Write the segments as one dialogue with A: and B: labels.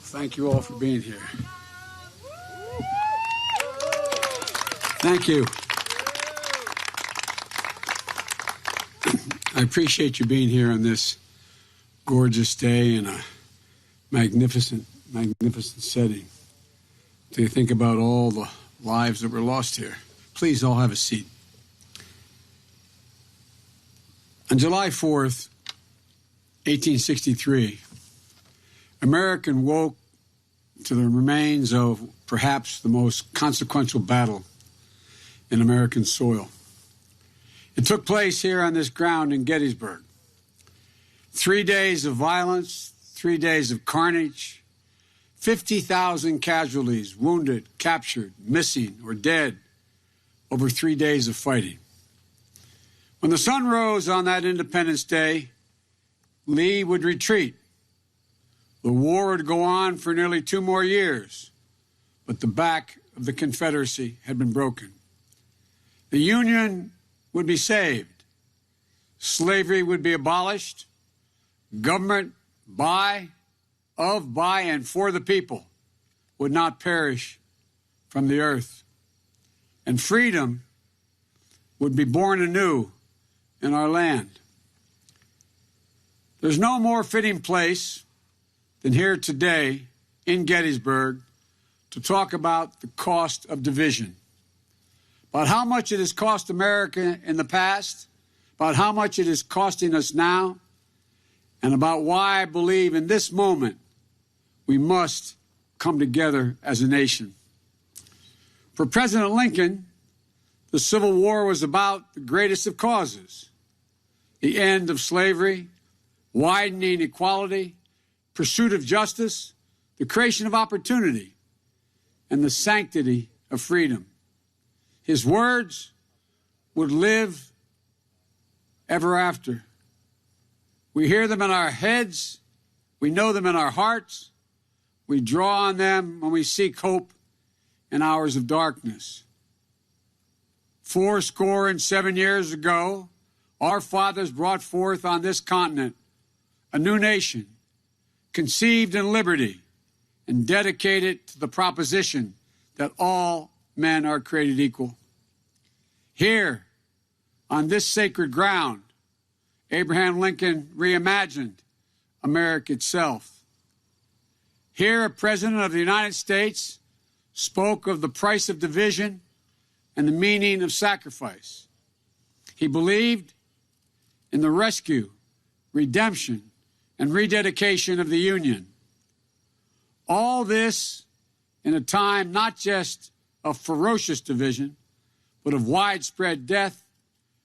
A: Thank you all for being here. Thank you. I appreciate you being here on this gorgeous day in a magnificent setting. To think about all the lives that were lost here. Please all have a seat. On July 4th, 1863, America woke to the remains of perhaps the most consequential battle in American soil. It took place here on this ground in Gettysburg. 3 days of violence, 3 days of carnage, 50,000 casualties, wounded, captured, missing, or dead over 3 days of fighting. When the sun rose on that Independence Day, Lee would retreat. The war would go on for nearly 2 more years, but the back of the Confederacy had been broken. The Union would be saved. Slavery would be abolished. Government by, and for the people would not perish from the earth. And freedom would be born anew in our land. There's no more fitting place than here today in Gettysburg to talk about the cost of division, about how much it has cost America in the past, about how much it is costing us now, and about why I believe in this moment we must come together as a nation. For President Lincoln, the Civil War was about the greatest of causes: the end of slavery, widening equality, pursuit of justice, the creation of opportunity, and the sanctity of freedom. His words would live ever after. We hear them in our heads, we know them in our hearts, we draw on them when we seek hope in hours of darkness. 77 years ago, our fathers brought forth on this continent a new nation, conceived in liberty and dedicated to the proposition that all men are created equal. Here, on this sacred ground, Abraham Lincoln reimagined America itself. Here, a president of the United States spoke of the price of division and the meaning of sacrifice. He believed in the rescue, redemption, and rededication of the Union. All this in a time not just of ferocious division, but of widespread death,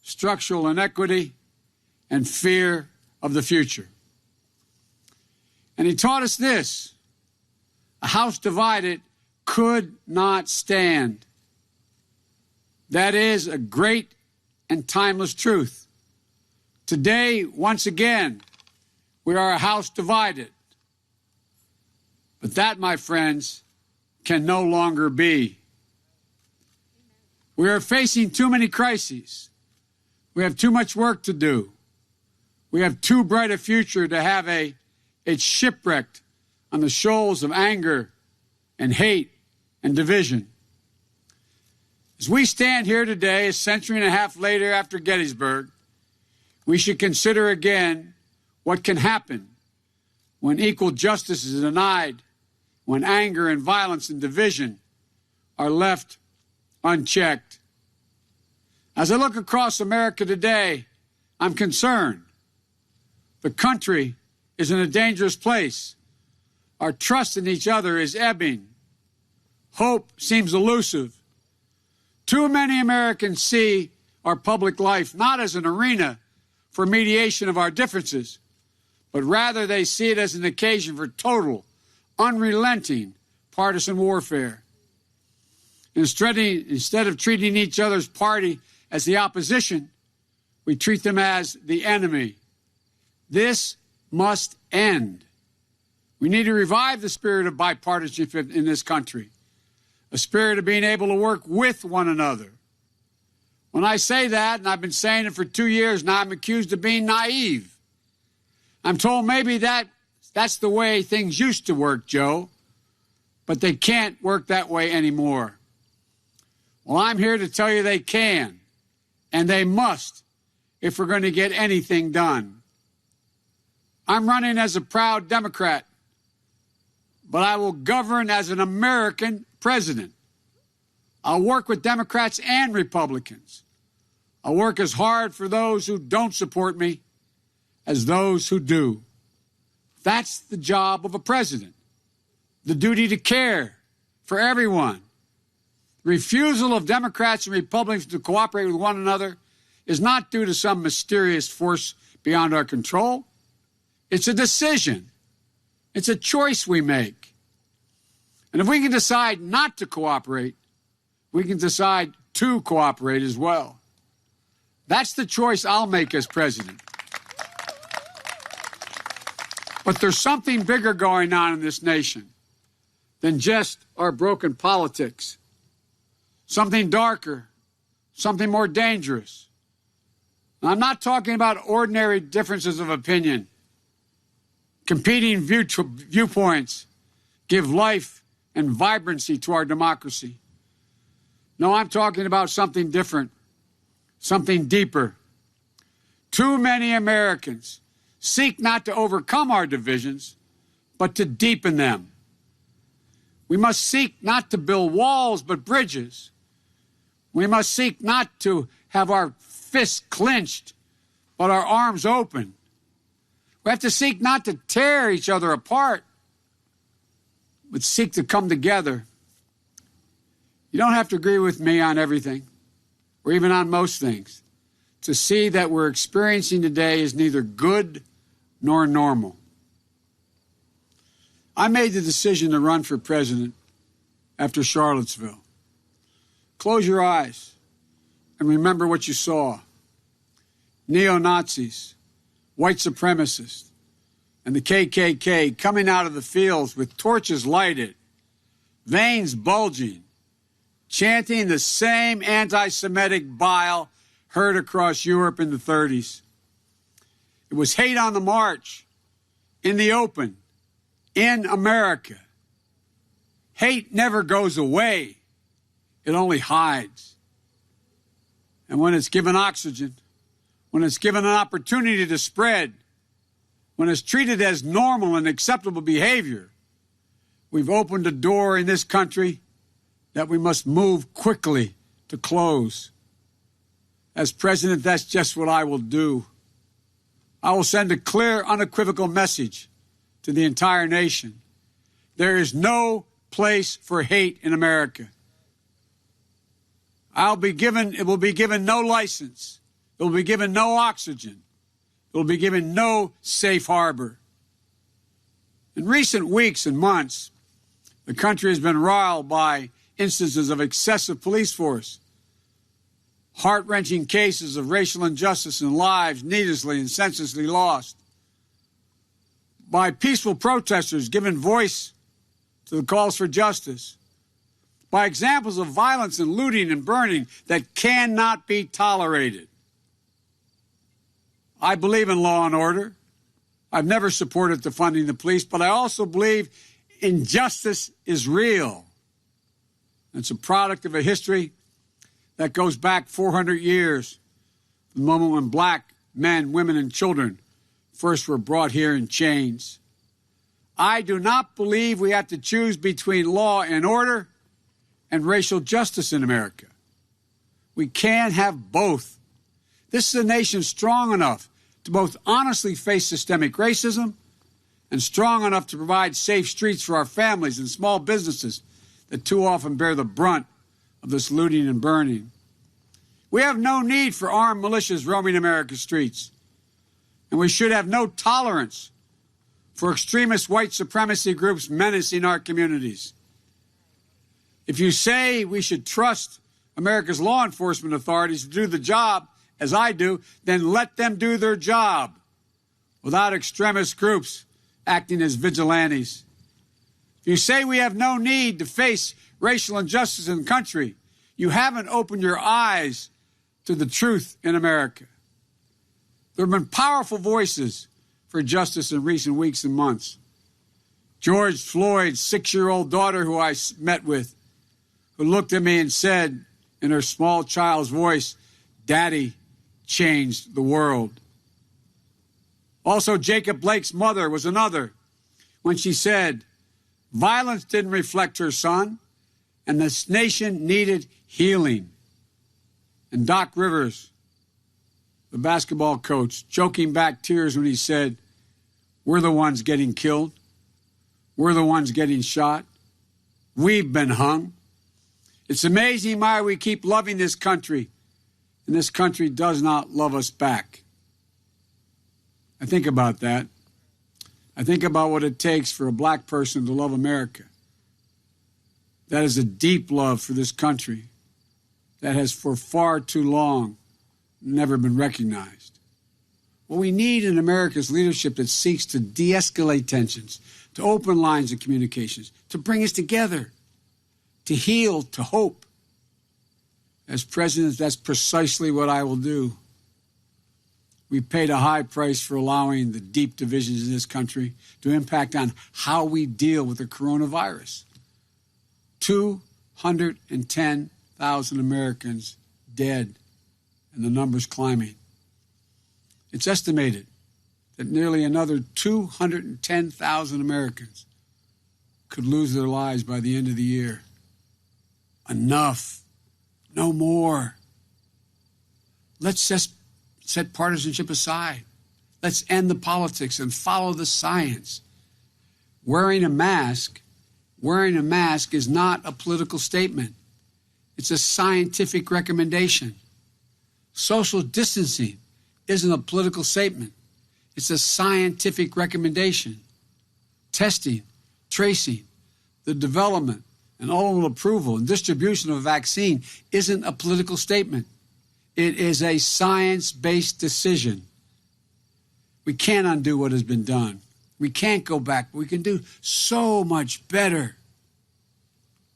A: structural inequity, and fear of the future. And he taught us this: a house divided could not stand. That is a great and timeless truth. Today, once again, we are a house divided. But that, my friends, can no longer be. We are facing too many crises. We have too much work to do. We have too bright a future to have it shipwrecked on the shoals of anger and hate and division. As we stand here today, a century and a half later after Gettysburg, we should consider again what can happen when equal justice is denied, when anger and violence and division are left unchecked. As I look across America today, I'm concerned. The country is in a dangerous place. Our trust in each other is ebbing. Hope seems elusive. Too many Americans see our public life not as an arena for mediation of our differences, but rather they see it as an occasion for total, unrelenting partisan warfare. Instead of treating each other's party as the opposition, we treat them as the enemy. This must end. We need to revive the spirit of bipartisanship in this country, a spirit of being able to work with one another. When I say that, and I've been saying it for 2 years now, I'm accused of being naive. I'm told maybe that That's the way things used to work, Joe. But they can't work that way anymore. Well, I'm here to tell you they can, and they must, if we're going to get anything done. I'm running as a proud Democrat, but I will govern as an American president. I'll work with Democrats and Republicans. I'll work as hard for those who don't support me as those who do. That's the job of a president, the duty to care for everyone. The refusal of Democrats and Republicans to cooperate with one another is not due to some mysterious force beyond our control. It's a decision. It's a choice we make. And if we can decide not to cooperate, we can decide to cooperate as well. That's the choice I'll make as president. But there's something bigger going on in this nation than just our broken politics. Something darker, something more dangerous. Now, I'm not talking about ordinary differences of opinion. Competing viewpoints give life and vibrancy to our democracy. No, I'm talking about something different, something deeper. Too many Americans seek not to overcome our divisions, but to deepen them. We must seek not to build walls, but bridges. We must seek not to have our fists clenched, but our arms open. We have to seek not to tear each other apart, but seek to come together. You don't have to agree with me on everything, or even on most things, to see that we're experiencing today is neither good nor normal. I made the decision to run for president after Charlottesville. Close your eyes and remember what you saw. Neo-Nazis, white supremacists, and the KKK coming out of the fields with torches lighted, veins bulging, chanting the same anti-Semitic bile heard across Europe in the 30s. It was hate on the march, in the open, in America. Hate never goes away. It only hides. And when it's given oxygen, when it's given an opportunity to spread, when it's treated as normal and acceptable behavior, we've opened a door in this country that we must move quickly to close. As president, that's just what I will do. I will send a clear, unequivocal message to the entire nation. There is no place for hate in America. It will be given no license. It will be given no oxygen. It will be given no safe harbor. In recent weeks and months, the country has been riled by instances of excessive police force, heart-wrenching cases of racial injustice and lives needlessly and senselessly lost, by peaceful protesters giving voice to the calls for justice, by examples of violence and looting and burning that cannot be tolerated. I believe in law and order. I've never supported defunding the police, but I also believe injustice is real. It's a product of a history that goes back 400 years, the moment when black men, women, and children first were brought here in chains. I do not believe we have to choose between law and order and racial justice in America. We can't have both. This is a nation strong enough to both honestly face systemic racism and strong enough to provide safe streets for our families and small businesses that too often bear the brunt of this looting and burning. We have no need for armed militias roaming America's streets, and we should have no tolerance for extremist white supremacy groups menacing our communities. If you say we should trust America's law enforcement authorities to do the job, as I do, then let them do their job without extremist groups acting as vigilantes. If you say we have no need to face racial injustice in the country, you haven't opened your eyes to the truth in America. There have been powerful voices for justice in recent weeks and months. George Floyd's 6-year-old daughter, who I met with, who looked at me and said in her small child's voice, "Daddy changed the world." Also, Jacob Blake's mother was another when she said, "Violence didn't reflect her son, and this nation needed healing." And Doc Rivers, the basketball coach, choking back tears when he said, "We're the ones getting killed. We're the ones getting shot. We've been hung." It's amazing why we keep loving this country, and this country does not love us back. I think about that. I think about what it takes for a black person to love America. That is a deep love for this country that has for far too long never been recognized. What we need in America is leadership that seeks to de-escalate tensions, to open lines of communications, to bring us together, to heal, to hope. As president, that's precisely what I will do. We paid a high price for allowing the deep divisions in this country to impact on how we deal with the coronavirus. 210,000 Americans dead, and the number's climbing. It's estimated that nearly another 210,000 Americans could lose their lives by the end of the year. Enough. No more. Let's just set partisanship aside. Let's end the politics and follow the science. Wearing a mask is not a political statement. It's a scientific recommendation. Social distancing isn't a political statement. It's a scientific recommendation. Testing, tracing, the development and ultimate approval and distribution of a vaccine isn't a political statement. It is a science-based decision. We can't undo what has been done. We can't go back. We can do so much better.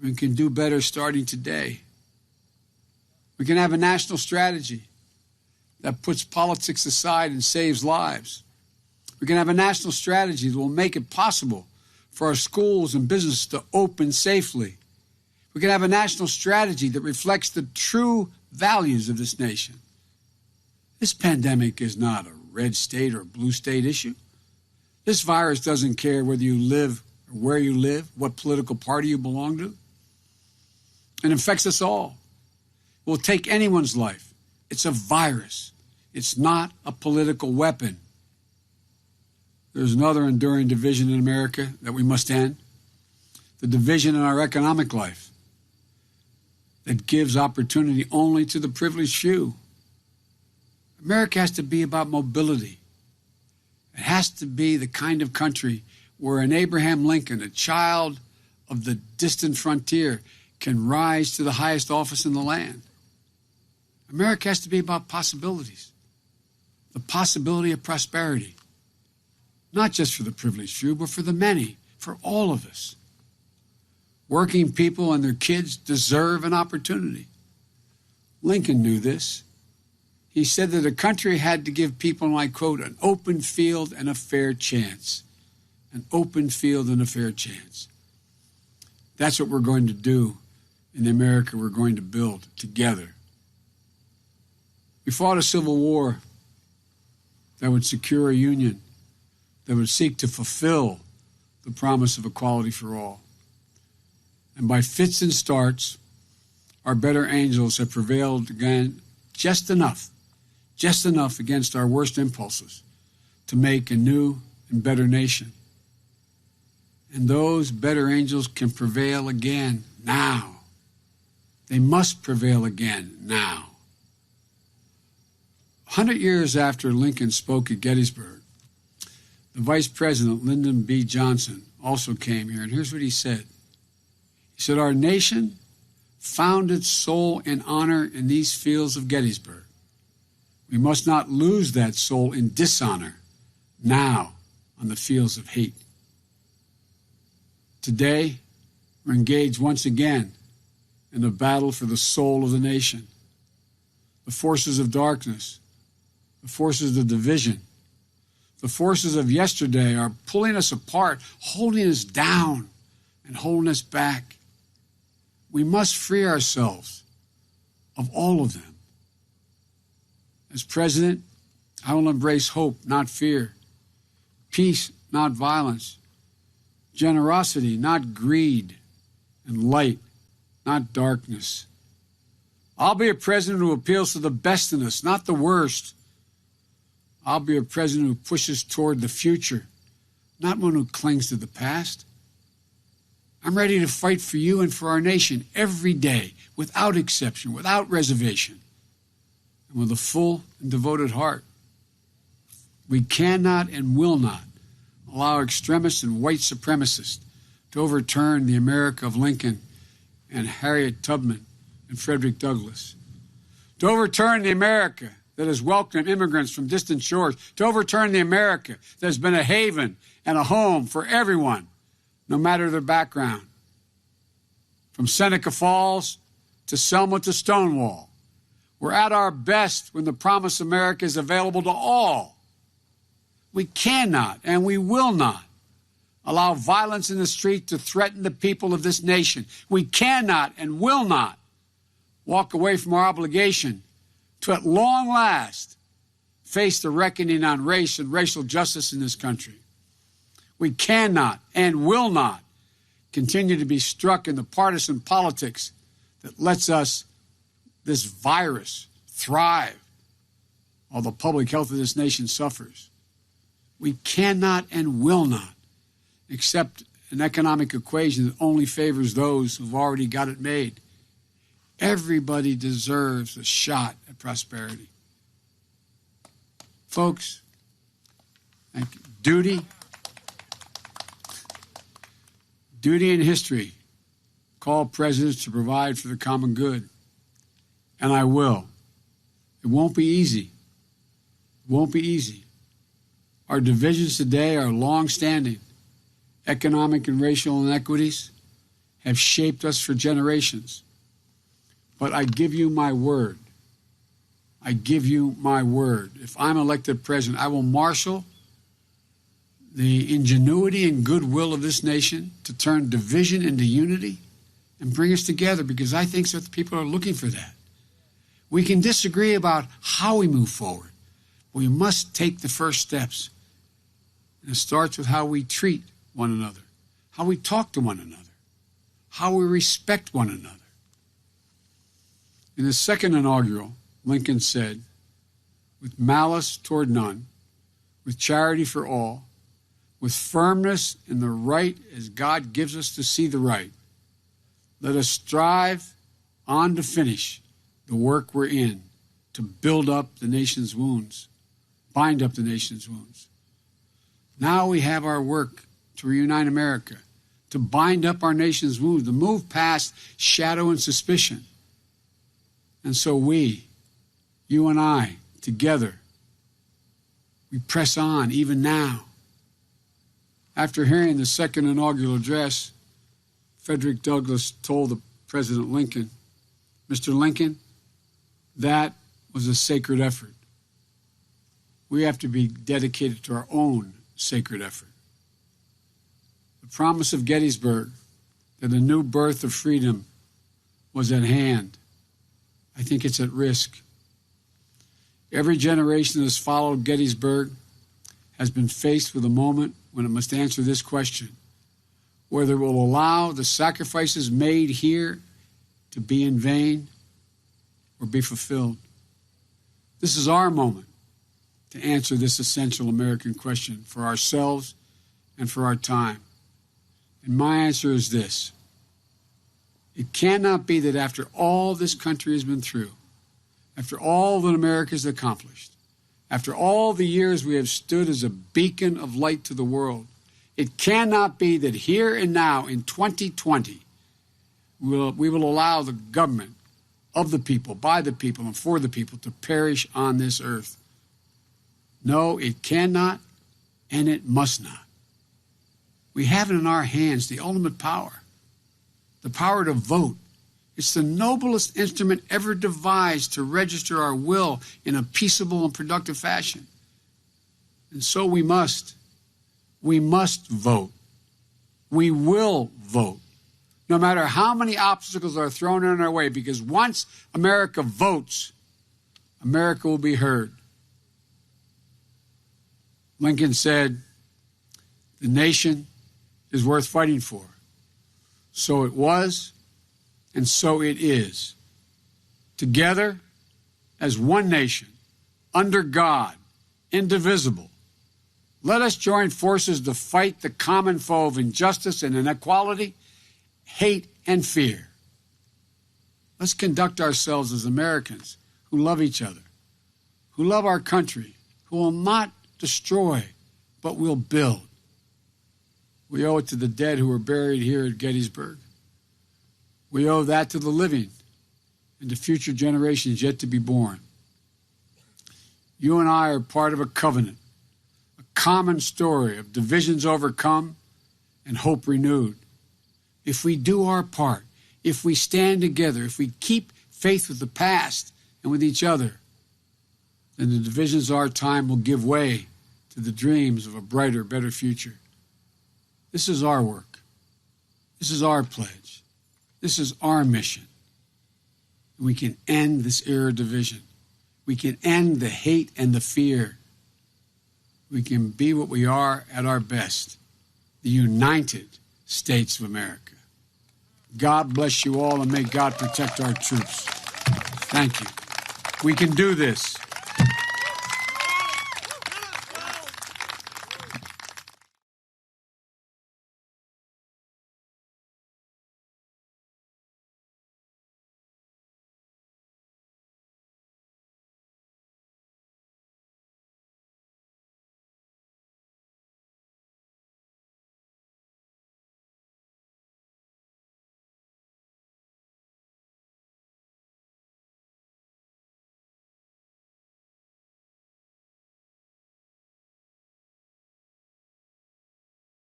A: We can do better starting today. We can have a national strategy that puts politics aside and saves lives. We can have a national strategy that will make it possible for our schools and businesses to open safely. We can have a national strategy that reflects the true values of this nation. This pandemic is not a red state or blue state issue. This virus doesn't care whether you live or where you live, what political party you belong to. It infects us all. It will take anyone's life. It's a virus. It's not a political weapon. There's another enduring division in America that we must end. The division in our economic life that gives opportunity only to the privileged few. America has to be about mobility. It has to be the kind of country where an Abraham Lincoln, a child of the distant frontier, can rise to the highest office in the land. America has to be about possibilities, the possibility of prosperity, not just for the privileged few, but for the many, for all of us. Working people and their kids deserve an opportunity. Lincoln knew this. He said that a country had to give people, and I quote, an open field and a fair chance. An open field and a fair chance. That's what we're going to do in the America we're going to build together. We fought a civil war that would secure a union, that would seek to fulfill the promise of equality for all. And by fits and starts, our better angels have prevailed again just enough against our worst impulses to make a new and better nation. And those better angels can prevail again now. They must prevail again now. 100 years after Lincoln spoke at Gettysburg, the Vice President, Lyndon B. Johnson, also came here, and here's what he said. He said, "Our nation found its soul and honor in these fields of Gettysburg. We must not lose that soul in dishonor now on the fields of hate." Today, we're engaged once again in a battle for the soul of the nation. The forces of darkness, the forces of division, The forces of yesterday are pulling us apart, holding us down, and holding us back. We must free ourselves of all of them. As president, I will embrace hope, not fear, peace, not violence, generosity, not greed, and light, not darkness. I'll be a president who appeals to the best in us, not the worst. I'll be a president who pushes toward the future, not one who clings to the past. I'm ready to fight for you and for our nation every day, without exception, without reservation, and with a full and devoted heart. We cannot and will not allow extremists and white supremacists to overturn the America of Lincoln and Harriet Tubman and Frederick Douglass, to overturn the America that has welcomed immigrants from distant shores, to overturn the America that has been a haven and a home for everyone, no matter their background. From Seneca Falls to Selma to Stonewall, we're at our best when the promised America is available to all. We cannot and we will not allow violence in the street to threaten the people of this nation. We cannot and will not walk away from our obligation to, at long last, face the reckoning on race and racial justice in this country. We cannot and will not continue to be struck in the partisan politics that lets us, this virus, thrive while the public health of this nation suffers. We cannot and will not accept an economic equation that only favors those who've already got it made. Everybody deserves a shot at prosperity. Folks, thank you. Duty and history call presidents to provide for the common good. And I will. It won't be easy. It won't be easy. Our divisions today are long-standing. Economic and racial inequities have shaped us for generations. But I give you my word. I give you my word. If I'm elected president, I will marshal the ingenuity and goodwill of this nation to turn division into unity and bring us together, because I think that the people are looking for that. We can disagree about how we move forward. We must take the first steps. And it starts with how we treat one another, how we talk to one another, how we respect one another. In the second inaugural, Lincoln said, "With malice toward none, with charity for all, with firmness in the right as God gives us to see the right, let us strive on to finish the work we're in, to build up the nation's wounds, bind up the nation's wounds." Now we have our work to reunite America, to bind up our nation's wounds, to move past shadow and suspicion. And so we, you and I, together, we press on even now. After hearing the second inaugural address, Frederick Douglass told President Lincoln, "Mr. Lincoln, that was a sacred effort. We have to be dedicated to our own sacred effort." The promise of Gettysburg, that a new birth of freedom was at hand, I think it's at risk. Every generation that has followed Gettysburg has been faced with a moment when it must answer this question: whether it will allow the sacrifices made here to be in vain or be fulfilled. This is our moment to answer this essential American question for ourselves and for our time. And my answer is this: it cannot be that after all this country has been through, after all that America has accomplished, after all the years we have stood as a beacon of light to the world, it cannot be that here and now in 2020, we will allow the government of the people, by the people, and for the people to perish on this earth. No, it cannot, and it must not. We have it in our hands, the ultimate power, the power to vote. It's the noblest instrument ever devised to register our will in a peaceable and productive fashion. And so we must vote. We will vote, no matter how many obstacles are thrown in our way, because once America votes, America will be heard. Lincoln said, the nation is worth fighting for. So it was, and so it is. Together, as one nation, under God, indivisible, let us join forces to fight the common foe of injustice and inequality, hate and fear. Let's conduct ourselves as Americans who love each other, who love our country, who will not destroy, but will build. We owe it to the dead who were buried here at Gettysburg. We owe that to the living and to future generations yet to be born. You and I are part of a covenant, a common story of divisions overcome and hope renewed. If we do our part, if we stand together, if we keep faith with the past and with each other, then the divisions of our time will give way to the dreams of a brighter, better future. This is our work. This is our pledge. This is our mission. We can end this era of division. We can end the hate and the fear. We can be what we are at our best, the United States of America. God bless you all, and may God protect our troops. Thank you. We can do this.